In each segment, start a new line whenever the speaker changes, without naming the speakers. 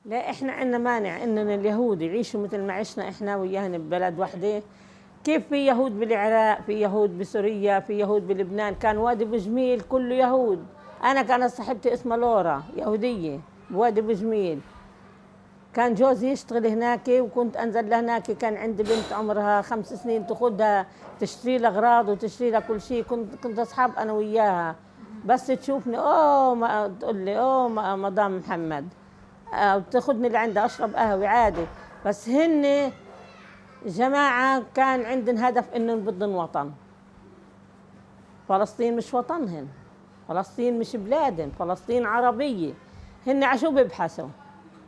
لا احنا عندنا مانع اننا اليهود يعيشوا مثل ما عشنا احنا وياهن ببلد وحده. كيف في يهود بالعراق، في يهود بسوريا، في يهود بلبنان، كان وادي بجميل كله يهود. انا كانت صاحبتي اسمها لورا يهوديه بوادي بجميل، كان جوزي يشتغل هناك وكنت انزل لهناك. كان عندي بنت عمرها 5 سنين تاخذها تشتري لها اغراض وتشتري لها كل شيء، كنت اصحاب انا وياها. بس تشوفني اوه ما تقول لي اوه مدام محمد، بتاخذني لعندها اشرب قهوه عادي. بس هن جماعه كان عندهم هدف انهم بدهم وطن. فلسطين مش وطنهن، فلسطين مش بلادن، فلسطين عربيه. هن عشو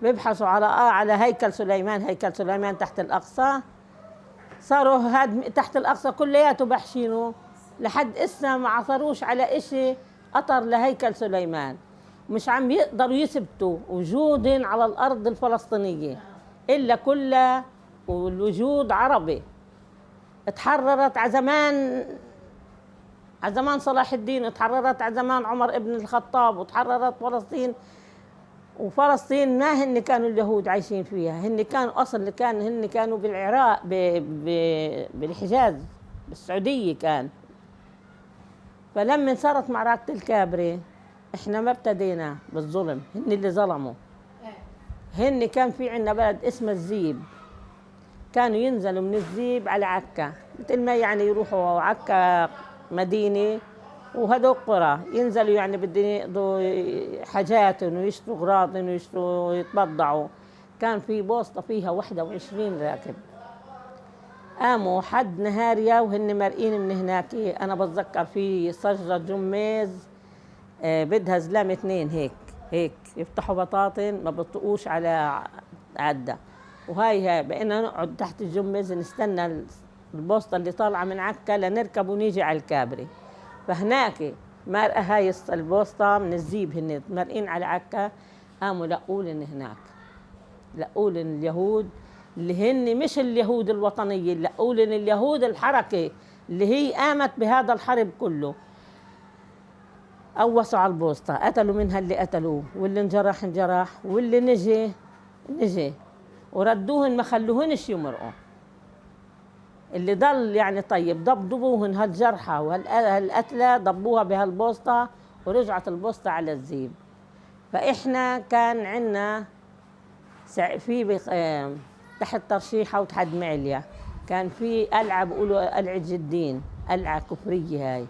بيبحثوا على هيكل سليمان. هيكل سليمان تحت الأقصى، صاروا هاد تحت الأقصى كلياته بحشينه لحد اسا ما عثروش على إشي أطر لهيكل سليمان. مش عم يقدروا يثبتوا وجود على الأرض الفلسطينية إلا كلها والوجود عربي. اتحررت على زمان صلاح الدين، اتحررت على زمان عمر ابن الخطاب، وتحررت فلسطين. وفلسطين ما هن كانوا اليهود عايشين فيها، هن كانوا اصل هن كانوا بالعراق بالحجاز بالسعوديه كان. فلما صارت معركه الكابري احنا ما ابتدينا بالظلم، هن اللي ظلموا. هن كان في عندنا بلد اسمه الزيب، كانوا ينزلوا من الزيب على عكا، مثل ما يعني يروحوا عكا مدينه وهذول قرى، ينزلوا يعني بدهم يقضوا حاجات ويشتروا اغراض ويشتروا يتبضعوا. كان في بوسطه فيها 21 راكب، قاموا حد نهاريا وهن مرقين من هناك. انا بتذكر في شجره جميز بدها زلام 2 هيك يفتحوا بطاطن ما بطقوش على عده. وهاي بقينا نقعد تحت الجميز نستنى البوسطه اللي طالعه من عكا لنركب ونيجي على الكابري. فهناك مرقة هاي البوسطة من الزيب، هن مرقين على عكا. قاموا لقولن هناك، لقولن اليهود اللي هن مش اليهود الوطنية، لقولن اليهود الحركة اللي هي قامت بهذا الحرب كله. قوصوا على البوسطة، قتلوا منها اللي قتلوه، واللي انجرح، واللي نجي وردوهن ما خلوهنش يمرقوا. اللي ضل يعني طيب ضبوهن هالجرحى وهالقتلى ضبوها بهالبوسطة ورجعت البوسطة على الزيب. فإحنا كان عنا في تحت ترشيحة وتحت معلية كان في قلعة بيقولوا قلعة جدين، قلعة كفرية هاي،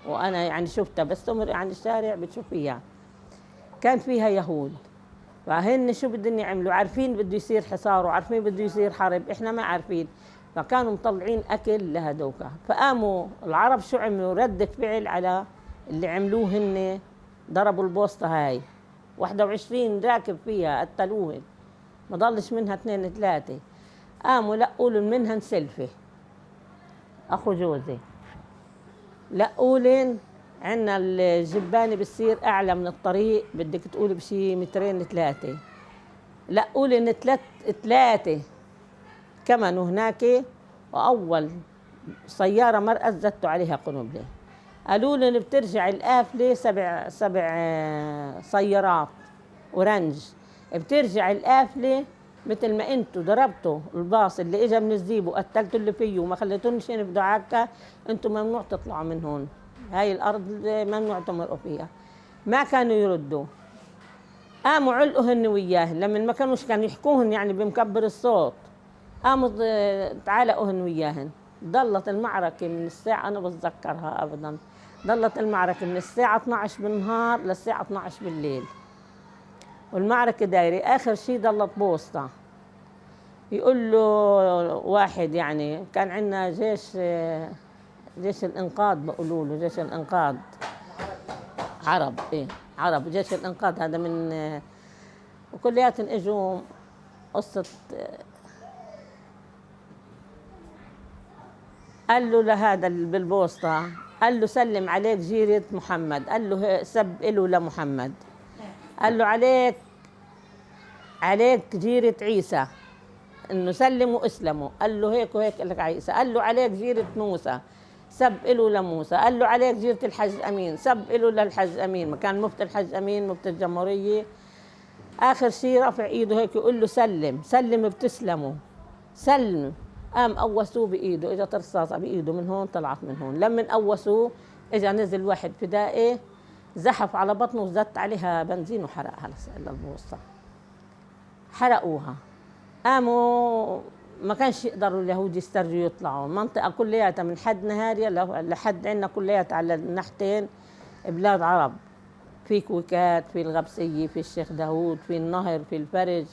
وأنا يعني شفتها بس تمر عن الشارع بتشوفيها. كان فيها يهود، فهن شو بدهم يعملوا؟ عارفين بده يصير حصار وعارفين بده يصير حرب، إحنا ما عارفين. فكانوا مطلعين أكل لهدوكا. فقاموا العرب شو عملوا؟ ردة فعل على اللي عملوه هن، ضربوا البوسطة هاي 21 راكب فيها قتلوهن، ما ضلش منها 2 3. قاموا لقولن منها سلفة أخو جوزي، لقولن عنا الجبانة بتصير أعلى من الطريق، بدك تقول بشي 2 3. لقولن 3 كمان هناك. وأول سيارة مرقت زتوا عليها قنبلة. قالوا لي بترجع القافلة 7 سيارات ورنج، بترجع القافلة مثل ما انتوا ضربتوا الباص اللي اجى من الزيب وقتلتوا اللي فيه وما خليتونش ينفذوا عكا، انتوا ممنوع تطلعوا من هون، هاي الأرض ممنوع تمرقوا فيها. ما كانوا يردوا. قاموا علقوا هن وياهن لما ما كانوش كانوا يحكوهن يعني بمكبر الصوت. قاموا تعالقوهن وياهن. ضلت المعركة من الساعة، أنا بتذكرها أبداً، ضلت المعركة من الساعة 12 بالنهار للساعة 12 بالليل، والمعركة دايرة. آخر شي ضلت بوسطة. يقول له واحد يعني كان عندنا جيش الإنقاذ، بقولوا له جيش الإنقاذ عرب، عرب، جيش الإنقاذ هذا من وكلياتهم إجوا قصة. قال له لهذا بالبوسطة، قال له سلم عليك جيرة محمد، قال له سب له لمحمد، قال له عليك جيرة عيسى، انه سلموا اسلموا، قال له هيك وهيك لك عيسى، قال له عليك جيرة موسى، سب له لموسى، قال له عليك جيرة الحج امين، سب له للحج امين، ما كان مفتي الحج امين مفتي الجمهورية. آخر شيء رفع إيده هيك يقول له سلم سلم بتسلموا سلم. قام قوسوه بإيده، إجت رصاصة بإيده من هون طلعت من هون. لما قوسوه إجا نزل واحد فدائي زحف على بطنه وزت عليها بنزين وحرقها للبوصة، حرقوها. قاموا ما كانش يقدروا اليهود يسترجوا يطلعوا المنطقة كلياتها من حد نهاريا لحد عندنا كلياتها على الناحيتين بلاد عرب، في كويكات، في الغبسية، في الشيخ داوود، في النهر، في الفرج،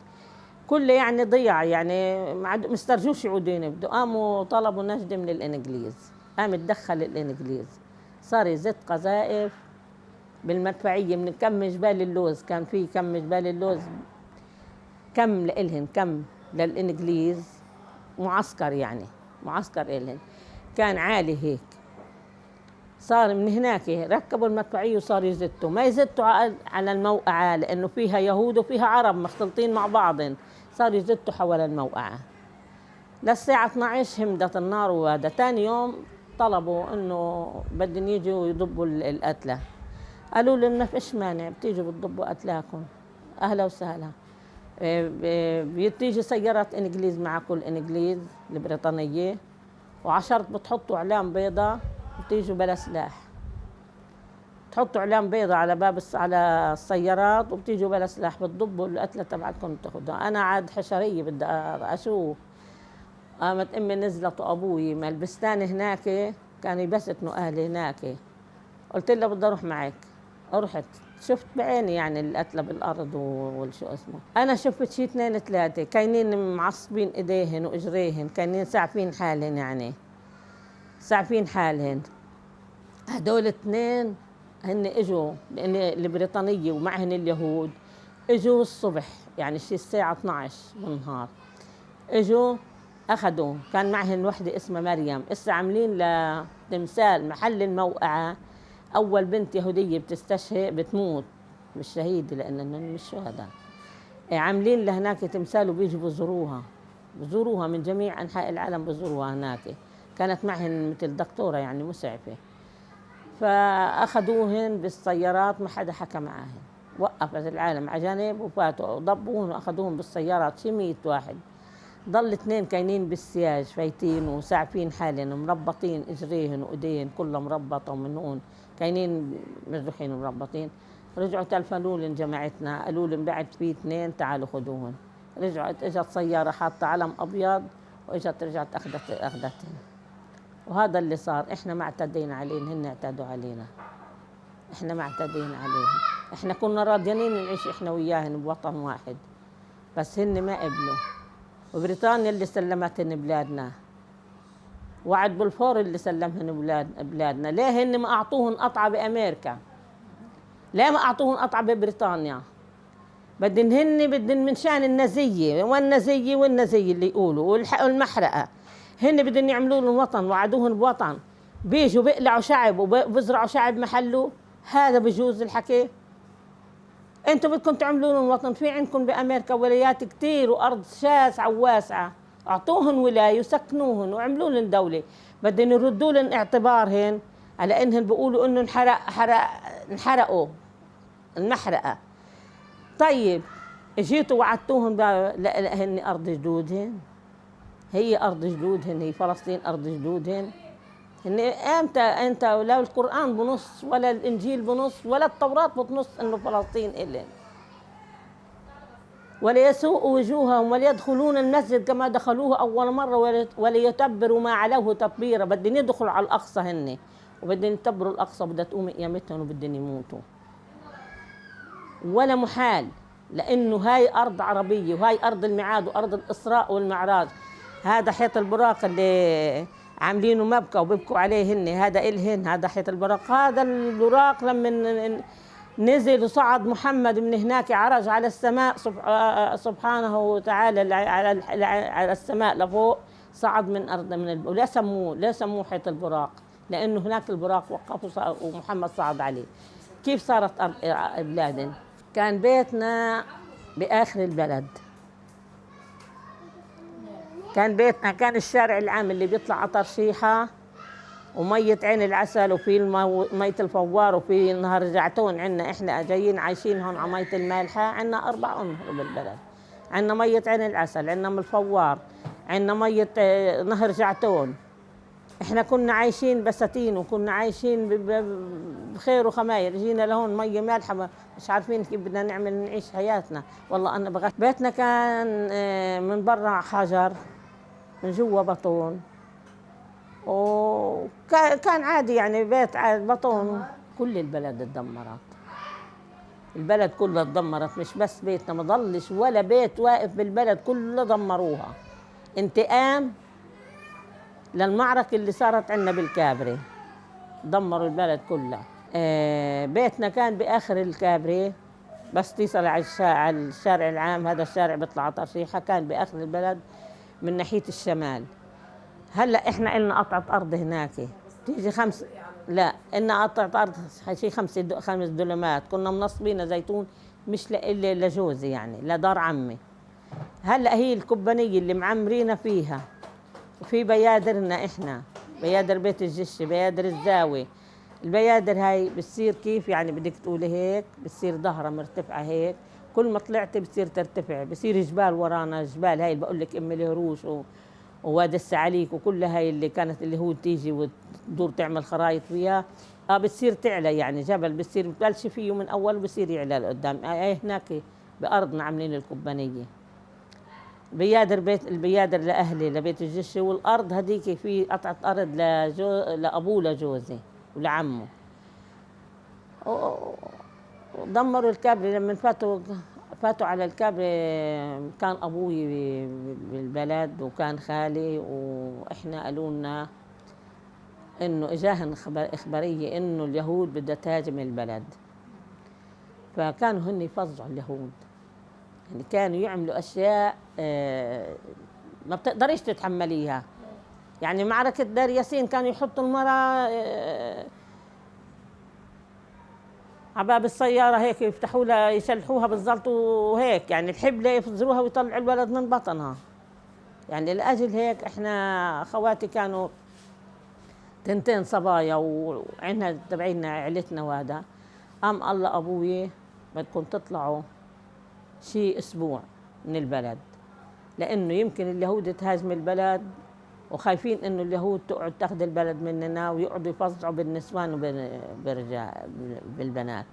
كله يعني ضيع، يعني ما مسترجوش يعودوا ينبدوا. قاموا طلبوا نجدة من الإنجليز، قام تدخل الإنجليز، صار يزت قذائف بالمدفعية من كم جبال اللوز، كان في كم جبال اللوز كم لإلهن، كم للإنجليز، معسكر يعني معسكر إلهن كان عالي هيك. صار من هناك ركبوا المدفعية وصار يزتوا، ما يزتوا على الموقعة لأنه فيها يهود وفيها عرب مختلطين مع بعض، صار يزتوا حول الموقعة للساعة 12 همدت النار. وهذا تاني يوم طلبوا إنه بدهم يجوا يضبوا القتلى، قالوا لنا فيش مانع بتيجوا بتضبوا قتلاكم أهلا وسهلا. بتيجي سيارات إنجليز معكم الإنجليز البريطانية، وعشرت بتحطوا إعلام بيضاء بتيجوا بلا سلاح، تحطوا إعلام بيضاء على باب على السيارات وبتيجوا بلا سلاح بتضبوا القتلة تبعتكم تاخذوها. أنا عاد حشرية بدي أشوف. قامت أمي نزلت وأبوي ما البستان هناك كانوا يبستنوا أهلي هناك، قلت لها بدي أروح معك. رحت شفت بعيني يعني القتلة بالأرض والشو اسمه. أنا شفت شي 2 3 كاينين معصبين إيديهن وإجريهن، كاينين ساعفين حالهن، يعني ساعفين حالهن. هدول 2 هن اجوا لأن البريطانية ومعهن اليهود اجوا الصبح، يعني شي الساعة 12 بالنهار اجوا أخذوا، كان معهن وحدة اسمها مريم، اسا عاملين لتمثال محل الموقعة. أول بنت يهودية بتستشهد بتموت مش شهيدة لأنهم مش شهداء، عاملين لهناك تمثال وبيجوا بزوروها من جميع أنحاء العالم بزوروها هناك. كانت معهن مثل دكتورة يعني مسعفة، فأخذوهن بالسيارات ما حدا حكى معاهن، وقفت العالم على جنب وفاتوا وضبوهن وأخذوهم بالسيارات شي 100 واحد. ضل 2 كاينين بالسياج فايتين وساعفين حالهم مربطين اجريهن وايديهن كلها مربطه، ومن هون كاينين مجروحين ومربطين. رجعوا تلفنوا لن جماعتنا قالوا لهم بعد في 2 تعالوا خذوهن. رجعت اجت سياره حاطه علم ابيض واجت رجعت اخذتهن. وهذا اللي صار. احنا ما اعتدينا عليهم، هن اعتدوا علينا، احنا ما اعتدينا عليهم. احنا كنا راضيين نعيش احنا وياهن بوطن واحد، بس هن ما قبلوا. وبريطانيا اللي سلمتهن بلادنا، وعد بلفور اللي سلمهن بلادنا. ليه هن ما اعطوهن قطعه بامريكا؟ ليه ما اعطوهن قطعه ببريطانيا؟ بدهن من شان النزيه والنزيه اللي يقولوا والمحرقه. هن بدهم يعملوا لهم وطن، وعدوهن بوطن، بيجوا بيقلعوا شعب وبزرعوا شعب محله. هذا بجوز الحكي؟ انتوا بدكم تعملوا لهم وطن، في عندكم بامريكا ولايات كتير وارض شاسعه وواسعه، اعطوهن ولايه وسكنوهن وعملوا لهم دوله. بدهم يردوا لهم اعتبارهن على انهن بيقولوا انه انحرقوا المحرقه. طيب اجيتوا وعدتوهم لا هن ارض جدودهن، هي ارض جدودهن، هي فلسطين ارض جدودهن. هن امتى انت لا القران بنص ولا الانجيل بنص ولا التوراه بتنص انه فلسطين الين؟ وليسوءوا وجوههم وليدخلون المسجد كما دخلوه اول مره وليتبروا ما علوه تطبيرا. بدهم يدخلوا على الاقصى هن، وبدهم يتبروا الاقصى، بدها تقوم قيامتهم وبدهم يموتوا. ولا محال، لانه هاي ارض عربيه وهاي ارض الميعاد وارض الاسراء والمعراج. هذا حيط البراق اللي عاملينه مبكى وبيبكوا عليه هن، هذا إلهن، هذا حيط البراق. هذا البراق لما نزل وصعد محمد من هناك عرج على السماء سبحانه وتعالى على السماء لفوق، صعد من أرض لا سموه حيط البراق، لأنه هناك البراق وقف ومحمد صعد عليه. كيف صارت أرض بلادنا؟ كان بيتنا بآخر البلد، كان بيتنا كان الشارع العام اللي بيطلع على ترشيحة ومية عين العسل، وفي مية الفوار، وفي نهر جعتون. عنا احنا جايين عايشين هون على مية المالحة. عنا 4 أنهر بالبلد. عنا مية عين العسل، عنا من الفوار، عنا مية نهر جعتون. احنا كنا عايشين بساتين، وكنا عايشين بخير وخماير. جينا لهون مية مالحة، مش عارفين كيف بدنا نعمل نعيش حياتنا. والله أنا بغيت. بيتنا كان من برا حجر، من جوا بطون، وكان عادي يعني بيت عادي بطون. كل البلد اتدمرت، البلد كلها اتدمرت، مش بس بيتنا، ما ضلش ولا بيت واقف بالبلد، كله دمروها انتقام للمعركة اللي صارت عندنا بالكابري. دمروا البلد كلها. بيتنا كان بآخر الكابري، بس تصل على الشارع العام. هذا الشارع بيطلع على ترشيحة، كان بآخر البلد من ناحية الشمال. هلا احنا إلنا قطعة أرض هناك تيجي 5، لا إلنا قطعة أرض شي 5 دولمات. كنا منصبين زيتون، مش لجوزي يعني، لدار عمي. هلا هي الكوبانية اللي معمرينا فيها، وفي بيادرنا احنا، بيادر بيت الجشة، بيادر الزاوية. البيادر هاي بتصير كيف يعني بدك تقولي هيك، بتصير ظهرها مرتفعة هيك، كل ما طلعتي بتصير ترتفع، بصير جبال ورانا. جبال هاي اللي بقول لك ام الهروش ووادي السعاليك، وكل هاي اللي كانت اليهود تيجي وتدور تعمل خرايط وياه. بتصير تعلى يعني جبل، بتصير ببلش فيه من اول وبصير يعلى لقدام. هناك بأرضنا عاملين الكوبانية. البيادر لأهلي لبيت الجشة، والأرض هذيك في قطعة أرض لأبوه لجوزي ولعمه. ودمروا الكابري. لما فاتوا على الكابري، كان أبوي بالبلد وكان خالي، وإحنا قالوا لنا إنه إجاهن إخبارية إنه اليهود بدها تهاجم البلد. فكانوا هن يفظعوا اليهود، يعني كانوا يعملوا أشياء ما بتقدريش تتحمليها. يعني معركة دار ياسين كانوا يحطوا المرأة على باب السيارة هيك، يفتحوا لها يشلحوها بالزلط وهيك، يعني الحبلة يفزروها ويطلعوا الولد من بطنها. يعني لأجل هيك احنا خواتي كانوا 2 صبايا، وعندنا تبعينا عيلتنا. وهذا قام الله أبوي بدكم تطلعوا شي أسبوع من البلد، لأنه يمكن اليهود تهاجم البلد، وخايفين إنه اليهود تقعد تاخذ البلد مننا ويقعدوا يفظعوا بالنسوان بالبنات.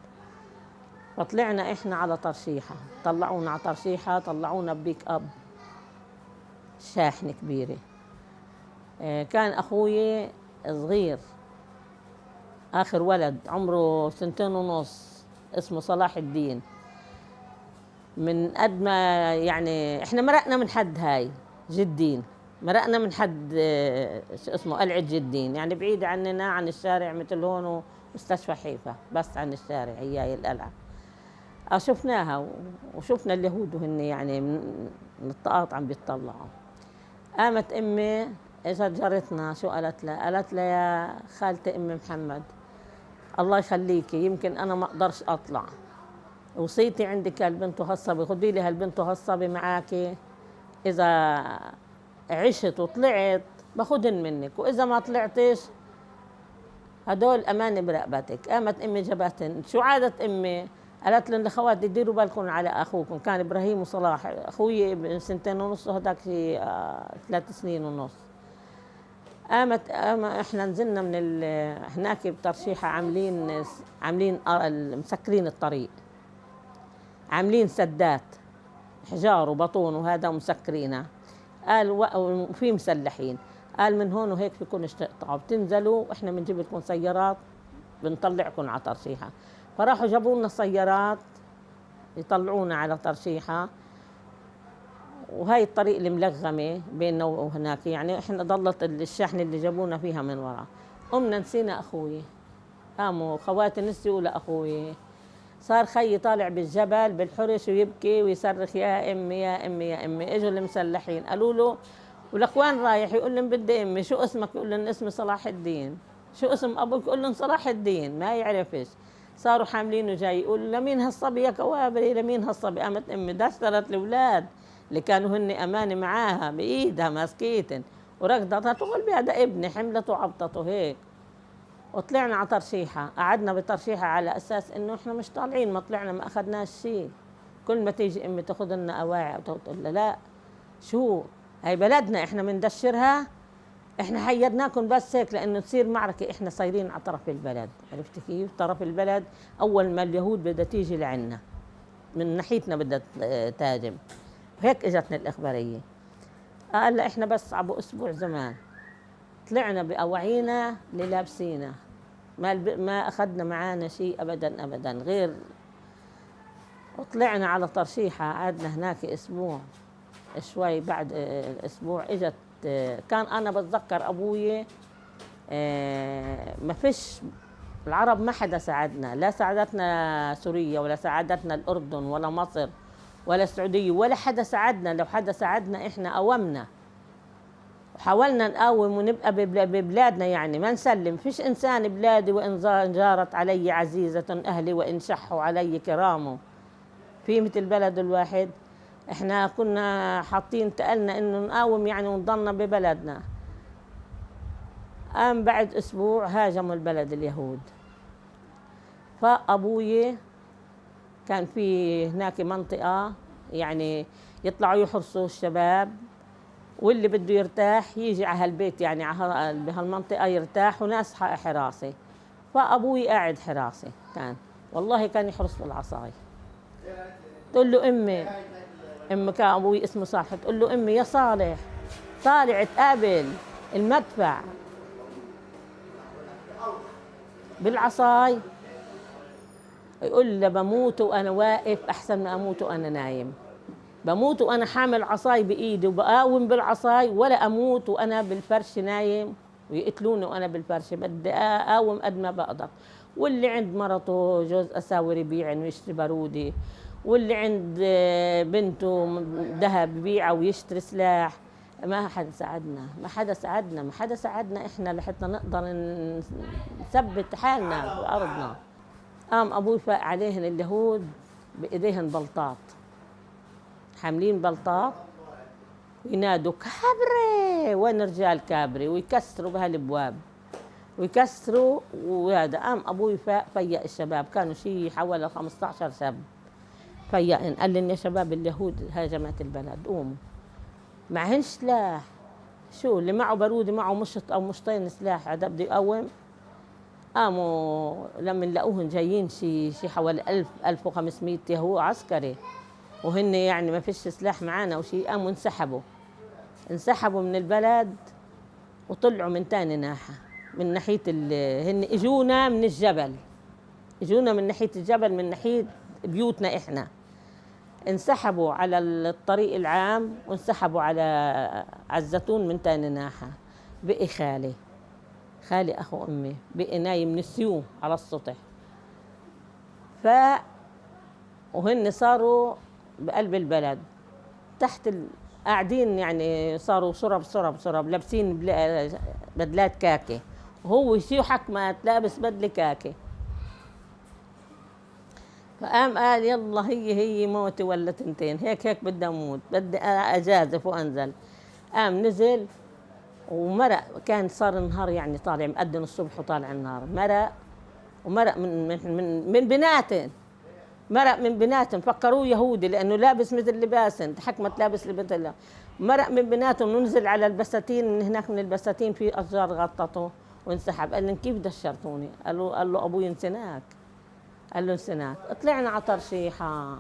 فطلعنا إحنا على ترشيحة، طلعونا على ترشيحة، طلعونا ببيك أب شاحنة كبيرة. كان أخوي صغير، آخر ولد، عمره 2.5، اسمه صلاح الدين. من قد ما يعني احنا مرقنا من حد هاي جدين، مرقنا من حد شو اسمه قلعة جدين، يعني بعيدة عننا عن الشارع، مثل هون مستشفى حيفا، بس عن الشارع هي القلعة. شفناها وشفنا اليهود وهن يعني من الطاقات عم بيطلعوا. قامت امي اجت جارتنا، شو قالت لها؟ قالت لها يا خالتي ام محمد، الله يخليكي، يمكن انا ما اقدرش اطلع، وصيتي عندك هالبنت وهالصبي، خدي لي هالبنت وهالصبي معاكي، اذا عشت وطلعت باخدن منك، واذا ما طلعتش هدول امانه برقبتك. قامت امي جابتن. شو عادت امي؟ قالت لهم لخواتي ديروا بالكم على اخوكم. كان ابراهيم وصلاح، اخوي ابن 2.5 وهداك شي 3 سنين ونص. قامت احنا نزلنا من هناك بترشيحه، عاملين مسكرين الطريق، عاملين سدات حجار وبطون وهذا ومسكرينها. قال وفي مسلحين. قال من هون وهيك فيكم تقطعوا، بتنزلوا واحنا بنجيب لكم سيارات بنطلعكم على ترشيحه. فراحوا جابوا لنا سيارات يطلعونا على ترشيحه، وهي الطريق الملغمه بيننا وهناك، يعني احنا ضلت الشحنه اللي جابونا فيها من ورا. قمنا نسينا اخوي، قاموا خواتي نسيوا لاخوي. صار خيي طالع بالجبل بالحرش ويبكي ويصرخ يا امي يا امي يا امي. اجوا المسلحين قالوا له والاخوان رايح، يقول لهم بدي امي. شو اسمك؟ يقول لهم اسمي صلاح الدين. شو اسم ابوك؟ يقول لهم صلاح الدين، ما يعرفش. صاروا حاملينه جاي، يقول لمين هالصبي يا كوابري، لمين هالصبي؟ قامت امي دشرت الاولاد اللي كانوا هن امانه معاها بايدها ماسكيتن، وركضت تقول بهذا ابني، حملته وعبطته هيك وطلعنا على ترشيحة، قعدنا بترشيحة على أساس إنه إحنا مش طالعين، ما طلعنا ما أخذناش شيء. كل ما تيجي أمي تاخذ لنا أواعي وتقول لها لا، شو هاي بلدنا إحنا بندشرها، إحنا حيرناكم بس هيك لأنه تصير معركة. إحنا صايرين على طرف البلد، عرفت كيف؟ طرف البلد أول ما اليهود بدها تيجي لعنا من ناحيتنا بدها تهاجم، هيك إجتنا الإخبارية. قال لا إحنا بس عبو أسبوع زمان طلعنا بأواعينا اللي لابسينا، ما أخذنا معانا شيء أبدا أبدا غير. وطلعنا على ترشيحة، قعدنا هناك أسبوع. شوي بعد الأسبوع إجت، كان أنا بتذكر أبوي ما فيش العرب ما حدا ساعدنا، لا ساعدتنا سوريا ولا ساعدتنا الأردن ولا مصر ولا السعودية، ولا حدا ساعدنا. لو حدا ساعدنا إحنا قومنا وحاولنا نقاوم ونبقى ببلادنا، يعني ما نسلم. فيش إنسان بلادي وإن جارت علي عزيزة أهلي وإن شحوا علي كرامه، في مثل البلد الواحد. إحنا كنا حاطين تقلنا إنه نقاوم يعني ونضلنا ببلدنا. قام بعد أسبوع هاجموا البلد اليهود. فأبوي كان في هناك منطقة يعني يطلعوا يحرسوا الشباب، واللي بده يرتاح يجي على هالبيت يعني بهالمنطقة يرتاح، وناس حراسة. فأبوي قاعد حراسة كان، والله كان يحرس بالعصاي. تقول له أمي كان أبوي اسمه صالح، تقول له أمي يا صالح طالع تقابل المدفع بالعصاي. يقول له بموت وأنا واقف أحسن ما أموت وأنا نايم. بموت وأنا حامل عصاي بإيدي وبقاوم بالعصاي، ولا أموت وأنا بالفرش نايم ويقتلوني وأنا بالفرش. بدي أقاوم قد ما بقدر. واللي عند مرته جوز أساور يبيع ويشتري بارودي، واللي عند بنته ذهب يبيع ويشتري سلاح. ما حدا ساعدنا، ما حدا ساعدنا، ما حدا ساعدنا إحنا لحتى نقدر نثبت حالنا بأرضنا. قام أبوي فاق عليهن اليهود بإيديهن بلطات، حاملين بلطات وينادوا كابري، وين رجال كابري، ويكسروا بهالابواب ويكسروا. وهذا قام ابوي فيق الشباب، كانوا شيء حوالي 15 شاب. فيقن قال لهم يا شباب اليهود هاجمت البلد، قوموا. معهن سلاح، شو اللي معه بارودي معه مشط او مشطين سلاح هذا بده يقوم. قاموا لما لقوهن جايين شي حوالي 1500 يهود عسكري، وهن يعني ما فيش سلاح معانا وشي. قاموا انسحبوا من البلد وطلعوا من تاني ناحية، من ناحية هن اجونا من الجبل، اجونا من ناحية الجبل، من ناحية بيوتنا احنا. انسحبوا على الطريق العام وانسحبوا على الزيتون من تاني ناحية. بقي خالي اخو امي بقي نايم نسيوه على السطح. وهن صاروا بقلب البلد تحت قاعدين يعني، صاروا سرب لابسين بدلات كاكي، وهو يسيو حكمت لابس بدله كاكي. فقام قال يلا هي موتي ولا تنتين، هيك بدي اموت، بدي اجازف وانزل. قام نزل ومرق، كان صار النهار يعني طالع مقدم الصبح وطالع النهار. مرق من بناتن، مرق من بناتهم، فكروه يهودي لانه لابس مثل لباسن، حكمت لابس لبس. مرق من بناتهم ونزل على البساتين، من هناك من البساتين في اشجار غطته وانسحب. قال لهم كيف دشرتوني؟ قال له ابوي انسناك. قال له انسناك. طلعنا على ترشيحه،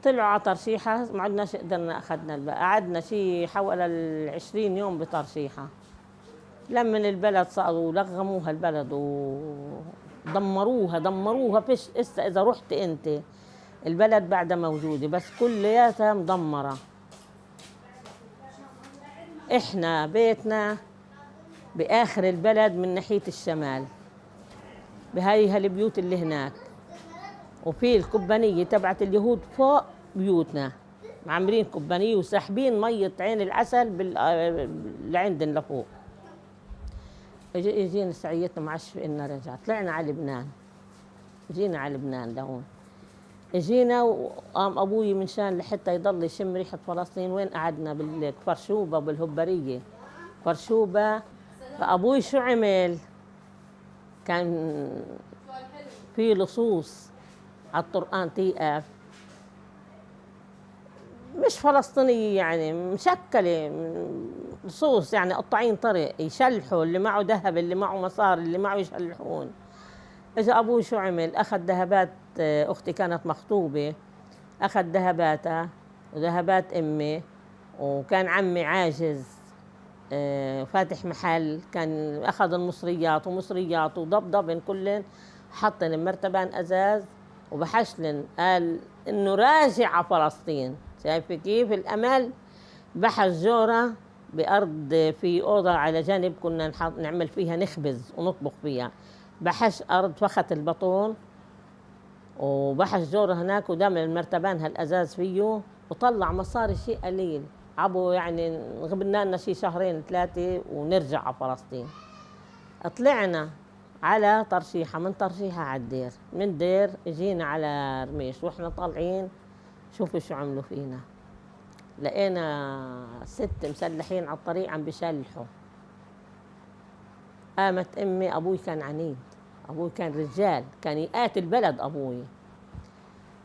طلعوا على ترشيحه، ما عدناش قدرنا اخذنا البقى. قعدنا شيء حوالي 20 يوم بترشيحه. لما البلد صاروا لغموها البلد دمروها. فيش اسا اذا رحت انت البلد بعدها موجوده بس كلياتها مدمره. احنا بيتنا باخر البلد من ناحيه الشمال، بهاي هالبيوت اللي هناك، وفي الكبانيه تبعت اليهود فوق بيوتنا، معمرين كبانيه وساحبين ميه عين العسل لعندن لفوق. جينا سعيتنا معش إننا رجع. طلعنا على لبنان، جينا على لبنان لهون. جينا وقام أبوي منشان لحتى يضل يشم ريحة فلسطين. وين قعدنا؟ بالفرشوبة بالهبرية فرشوبة. فأبوي شو عمل؟ كان في لصوص على الطرقان تيقف، مش فلسطينية يعني، مشكلة لصوص يعني قطاعين طريق يشلحوا، اللي معه ذهب اللي معه مصار اللي معه يشلحون. اجى ابوي شو عمل؟ اخذ ذهبات اختي كانت مخطوبة، اخذ ذهباتها وذهبات امي، وكان عمي عاجز فاتح محل، كان اخذ المصريات ومصريات وضبضبن كلن، حطن مرتبان ازاز وبحشلن، قال انه راجع على فلسطين. شايفه كيف الامل؟ بحث جوره بارض، في اوضه على جانب كنا نعمل فيها نخبز ونطبخ فيها، بحث ارض فخت البطون وبحث جوره هناك ودام المرتبان هالازاز فيه، وطلع مصاري شيء قليل. عبو يعني غبنا لنا شي شهرين ثلاثة ونرجع على فلسطين. طلعنا على ترشيحة، من ترشيحة على الدير، من دير اجينا على رميش، واحنا طالعين شوفوا شو عملوا فينا. لقينا 6 مسلحين على الطريق عم بيشلحوا. قامت امي، ابوي كان عنيد، ابوي كان رجال، كان يقاتل بلد ابوي.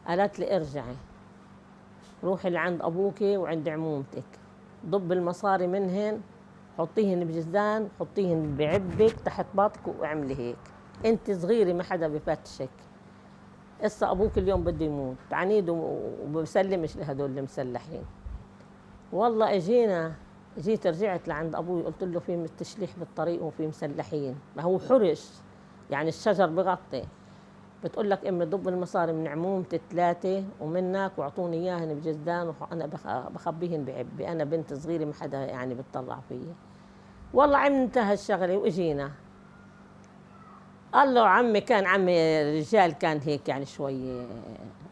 قالت لي ارجعي روحي لعند ابوك وعند عمومتك، ضب المصاري منهن، حطيهن بجزدان، حطيهن بعبك تحت باطك واعملي هيك، انت صغيره ما حدا بفتشك. هسه ابوك اليوم بده يموت، عنيد وبسلمش لهدول المسلحين. والله جيت رجعت لعند ابوي، قلت له في تشليح بالطريق وفي مسلحين، ما هو حرش يعني الشجر بغطي. بتقول لك امي ضب المصاري من عمومتي 3 ومنك واعطوني اياهن بجزدان، وانا بخبيهن بعبي، انا بنت صغيره ما حدا يعني بتطلع فيي. والله عملت هالشغله واجينا. قال له عمي، كان عمي رجال كان هيك يعني شوي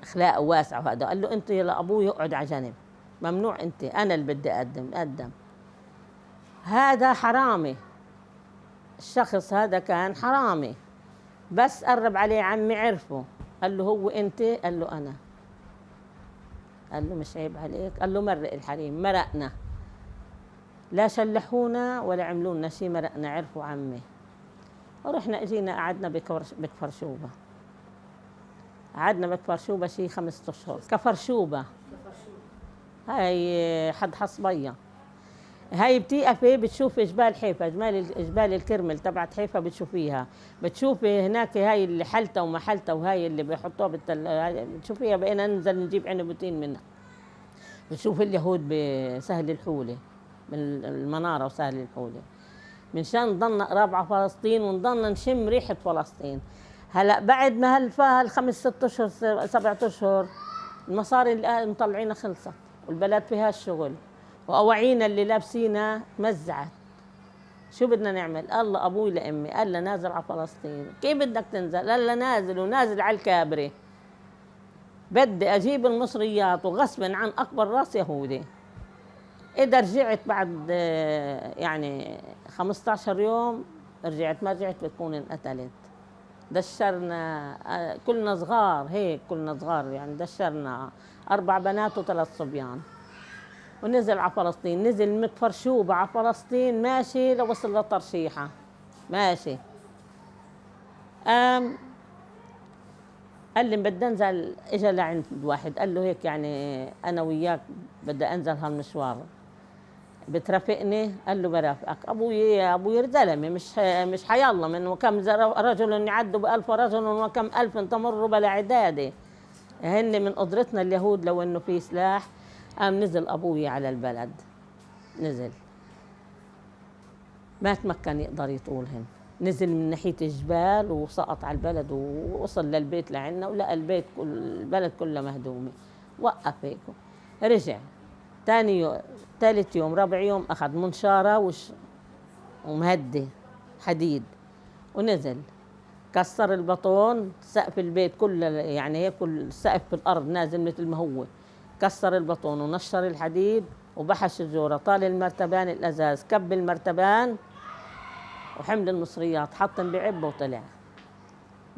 اخلاقه واسعه، وهذا قال له انت لابوي اقعد على جنب، ممنوع انت، انا اللي بدي اقدم. هذا حرامي، الشخص هذا كان حرامي، بس قرب عليه عمي عرفه، قال له هو انت؟ قال له انا. قال له مش عيب عليك؟ قال له مرق الحريم. مرقنا، لا شلحونا ولا عملوا لنا شيء، مرقنا، عرفوا عمي. ورحنا اجينا قعدنا بكفر شوبه، قعدنا بكفر شوبه شيء 5 اشهر. كفر شوبه هاي حد حصبيه، هاي بتيقفي بتشوفي جبال حيفا، جبال الكرمل تبعت حيفا بتشوفيها، بتشوفي هناك هاي اللي حلتها وما حلتها، وهاي اللي بيحطوها بتشوفيها. بقينا ننزل نجيب عنبتين منها. بتشوفي اليهود بسهل الحوله، من المناره وسهل الحوله، من شان نضلنا قراب على فلسطين ونضلنا نشم ريحه فلسطين. هلا بعد ما هالفا ال5 6 اشهر 7 اشهر، المصاري اللي مطلعينها خلصت، والبلد فيها الشغل، وأواعينا اللي لابسينها مزعت. شو بدنا نعمل؟ الله أبوي لأمي قال لها نازل على فلسطين. كيف بدك تنزل؟ قال لها نازل، ونازل على الكابري، بدي أجيب المصريات وغصبا عن أكبر راس يهودي. إذا رجعت بعد يعني 15 يوم رجعت، ما رجعت بتكون انقتلت. دشرنا كلنا صغار هيك، كلنا صغار يعني، دشرنا 4 بنات و3 صبيان، ونزل على فلسطين. نزل من فرشوبة على فلسطين ماشي لوصل لترشيحة ماشي. قال لي بدي انزل، اجى لعند واحد قال له هيك يعني انا وياك بدي انزل هالمشوار، بترافقني؟ قال له برافقك. ابوي زلمه، مش حيالله، من وكم رجل يعدوا ب1000 رجل وكم الف تمر بلا عداده. هن من قدرتنا اليهود لو انه في سلاح. قام نزل ابوي على البلد، نزل ما تمكن يقدر يطولهن، نزل من ناحيه الجبال وسقط على البلد ووصل للبيت لعنا، ولقى البيت البلد كلها مهدومه. وقف هيك، رجع ثاني يوم، ثالث يوم، رابع يوم اخذ منشاره ومهدي حديد، ونزل كسر البطون، سقف البيت كله يعني هيك، كل السقف في الارض نازل مثل ما هو، كسر البطون ونشر الحديد وبحش الجوره، طال المرتبان الازاز، كب المرتبان وحمل المصريات، حطن بعبه وطلع.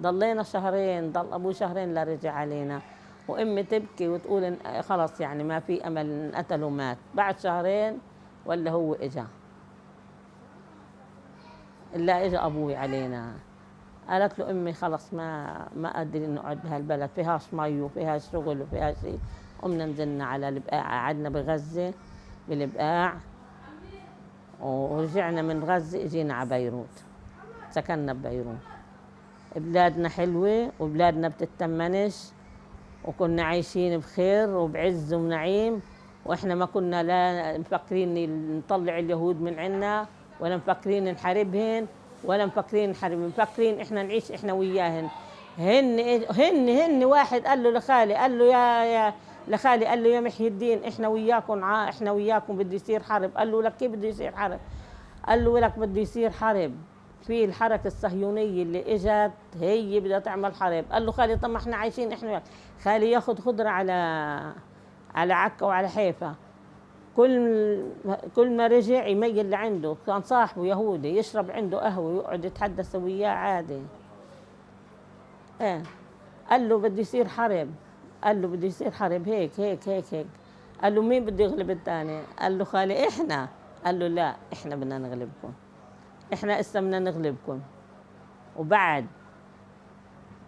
ضلينا شهرين، ضل ابوي شهرين لا رجع علينا، وامي تبكي وتقول خلص يعني ما في امل، انقتل ومات. بعد شهرين ولا هو اجا، الا اجا ابوي علينا. قالت له امي خلص ما قادرين نقعد بهالبلد، فيهاش مي وفيهاش شغل وفيها شيء. قمنا نزلنا على البقاع، قعدنا بغزة بالبقاع، ورجعنا من غزة اجينا على بيروت، سكننا ببيروت. بلادنا حلوة وبلادنا بتتمنش، وكنا عايشين بخير وبعز ونعيم، واحنا ما كنا لا مفكرين نطلع اليهود من عنا، ولا مفكرين نحاربهن، ولا مفكرين مفكرين احنا نعيش احنا وياهن. هن واحد قال له لخالي، قال له يا لخالي، قال له يا محي الدين احنا وياكم احنا وياكم بده يصير حرب. قال له لك كيف بده يصير حرب؟ قال له لك بده يصير حرب، في الحركة الصهيونية اللي اجت هي بدها تعمل حرب. قال له خالي طب ما احنا عايشين احنا وياك. خالي ياخذ خضرة على عكا وعلى حيفا، كل ما رجع يميل لعنده، كان صاحبه يهودي يشرب عنده قهوة ويقعد يتحدث وياه عادي. ايه قال له بده يصير حرب، قال له بده يصير حرب هيك هيك هيك هيك. قال له مين بده يغلب الثاني؟ قال له خالي احنا. قال له لا احنا بدنا نغلبكم، احنا اسا بدنا نغلبكم، وبعد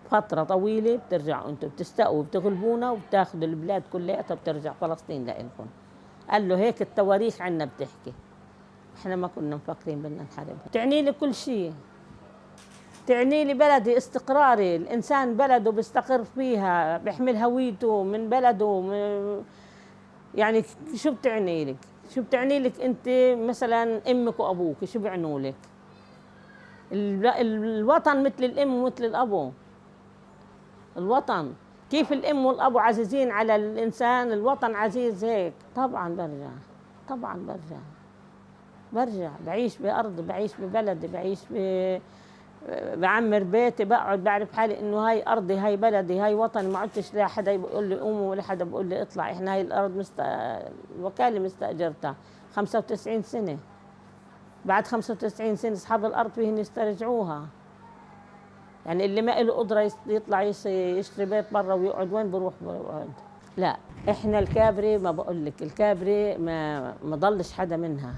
فترة طويلة بترجعوا انتم بتستقوا بتغلبونا وبتاخذوا البلاد كلها بترجع فلسطين لإلكم. قال له هيك التواريخ عنا بتحكي، احنا ما كنا مفكرين بدنا نحارب. تعني لي كل شيء، تعني لي بلدي استقراري، الانسان بلده بيستقر فيها، بيحمل هويته من بلده. يعني شو بتعني لك؟ شو بتعني لك انت مثلا امك وابوك شو بيعنوا لك؟ الوطن مثل الام ومثل الابو. الوطن كيف الام والابو عزيزين على الانسان، الوطن عزيز هيك. طبعا برجع، طبعا برجع بعيش بارضي، بعيش ببلدي، بعمر بيتي، بقعد بعرف حالي انه هاي ارضي، هاي بلدي، هاي وطني. ما عدتش لا حدا بيقول لي قوموا ولا حدا بيقول لي اطلع. احنا هاي الارض الوكاله مستاجرتها 95 سنه. بعد 95 سنه اصحاب الارض فيهن يسترجعوها. يعني اللي ما له قدره يطلع يشتري بيت برا ويقعد، وين بروح بقعد؟ لا احنا الكابري، ما بقول لك الكابري ما ضلش حدا منها،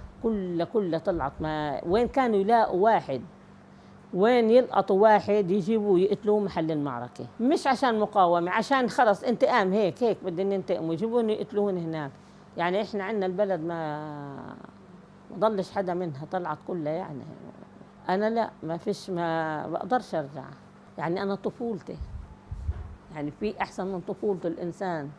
كلها طلعت. ما وين كانوا يلاقوا واحد، وين يلقطوا واحد يجيبوه يقتلوه محل المعركة، مش عشان مقاومة، عشان خلص انتقام. هيك بدنا ننتقم ويجيبون يقتلوهن هناك. يعني احنا عندنا البلد ما ضلش حدا منها، طلعت كلها. يعني انا لا ما فيش، ما بقدرش ارجع. يعني انا طفولتي، يعني في احسن من طفولته الانسان؟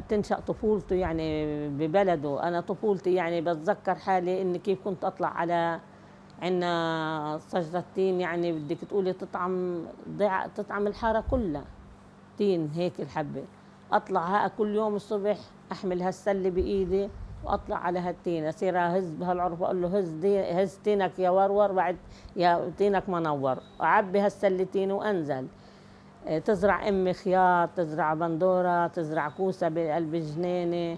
تنشأ طفولته يعني ببلده. انا طفولتي يعني بتذكر حالي اني كيف كنت اطلع على عنا شجرة تين، يعني بدك تقولي تطعم الحارة كلها تين هيك الحبة. اطلع كل يوم الصبح احمل هالسلة بايدي واطلع على هالتين، اصير اهز بهالعرف، اقول له هز تينك يا ورور، بعد يا تينك منور، اعبي هالسلتين وانزل. تزرع امي خيار، تزرع بندوره، تزرع كوسه بقلب الجنينه.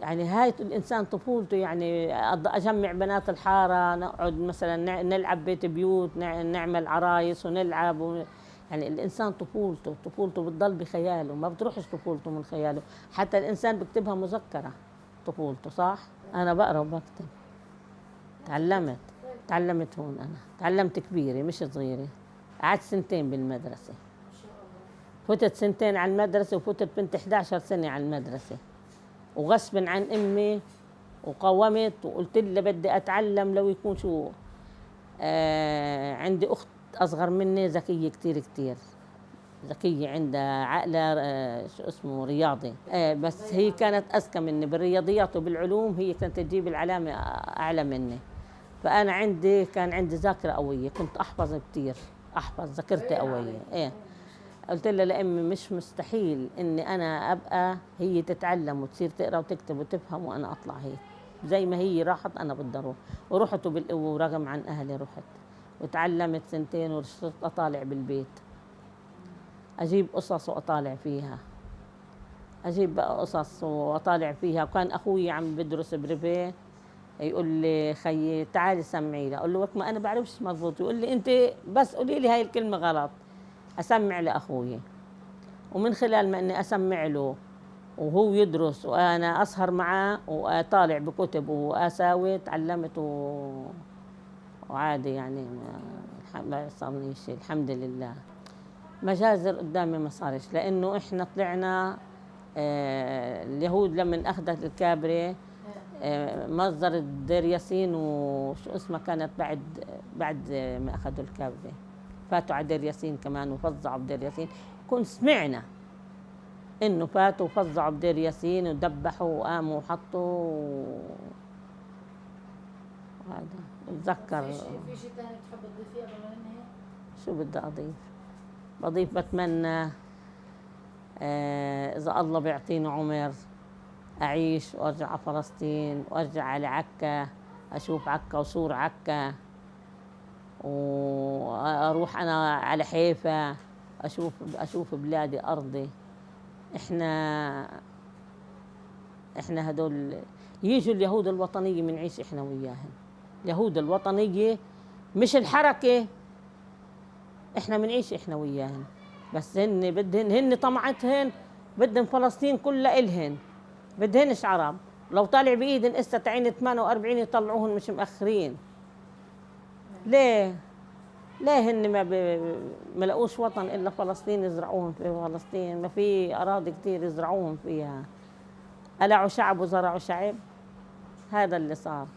يعني هاي الانسان طفولته. يعني اجمع بنات الحاره، نقعد مثلا نلعب بيت بيوت، نعمل عرايس ونلعب يعني الانسان طفولته بتضل بخياله، ما بتروحش طفولته من خياله. حتى الانسان بكتبها مذكره طفولته، صح؟ انا بقرا وبكتب، تعلمت هون. انا تعلمت كبيره مش صغيره، قعدت سنتين بالمدرسه، فتت سنتين على المدرسه، وفتت بنت 11 سنه على المدرسه، وغصب عن امي، وقاومت وقلت لها بدي اتعلم لو يكون شو. عندي اخت اصغر مني ذكيه كتير ذكيه، عندها عقله شو اسمه رياضي. بس هي كانت اذكى مني بالرياضيات وبالعلوم، هي كانت تجيب العلامه اعلى مني. فانا كان عندي ذاكره قويه، كنت احفظ كتير، احفظ، ذاكرتي قويه. قلت لها لأمي مش مستحيل إني أنا أبقى هي تتعلم وتصير تقرأ وتكتب وتفهم وأنا أطلع هيك. زي ما هي راحت أنا بدي أروح. ورحت بالقوة، ورغم عن أهلي رحت وتعلمت سنتين، وصرت أطالع بالبيت، أجيب قصص وأطالع فيها، أجيب بقى قصص وأطالع فيها. وكان أخوي عم بدرس بريفيه، يقول لي خيي تعالي سمعي لي. أقول له ما أنا بعرفش مضبوط. يقول لي أنت بس قولي لي هاي الكلمة غلط. أسمع لأخوي، ومن خلال ما اني اسمع له وهو يدرس وانا اسهر معه واطالع بكتب واساوي، تعلمت وعادي يعني ما صارني شيء الحمد لله. مجازر قدامي ما صارش، لأنه إحنا طلعنا اليهود لما أخذت الكابرة مصدر دير ياسين وشو اسمها كانت بعد ما أخذوا الكابرة فاتوا على دير ياسين كمان وفظعوا بدير ياسين. كنت سمعنا إنه فاتوا وفظعوا بدير ياسين ودبحوا وقاموا وحطوا هذا بتذكر.
في شيء ثاني بتحب تضيفيه قبل ما ننهي؟
شو بدي بضيف بتمنى إذا الله بيعطيني عمر أعيش وأرجع على فلسطين وأرجع على عكا، أشوف عكا وصور عكا، وأروح أنا على حيفا أشوف بلادي أرضي. إحنا هدول يجوا اليهود الوطنية منعيش إحنا وياهن. اليهود الوطنية مش الحركة، إحنا منعيش إحنا وياهن، بس هن طمعتهن بدهم فلسطين كلها إلهن، بدهنش عرب. لو طالع بإيدن إسا تعين 48 يطلعوهن مش مأخرين. ليه هن ما لقوش وطن إلا فلسطين يزرعوهم في فلسطين؟ ما في أراضي كتير يزرعوهم فيها. قلعوا شعب وزرعوا شعب، هذا اللي صار.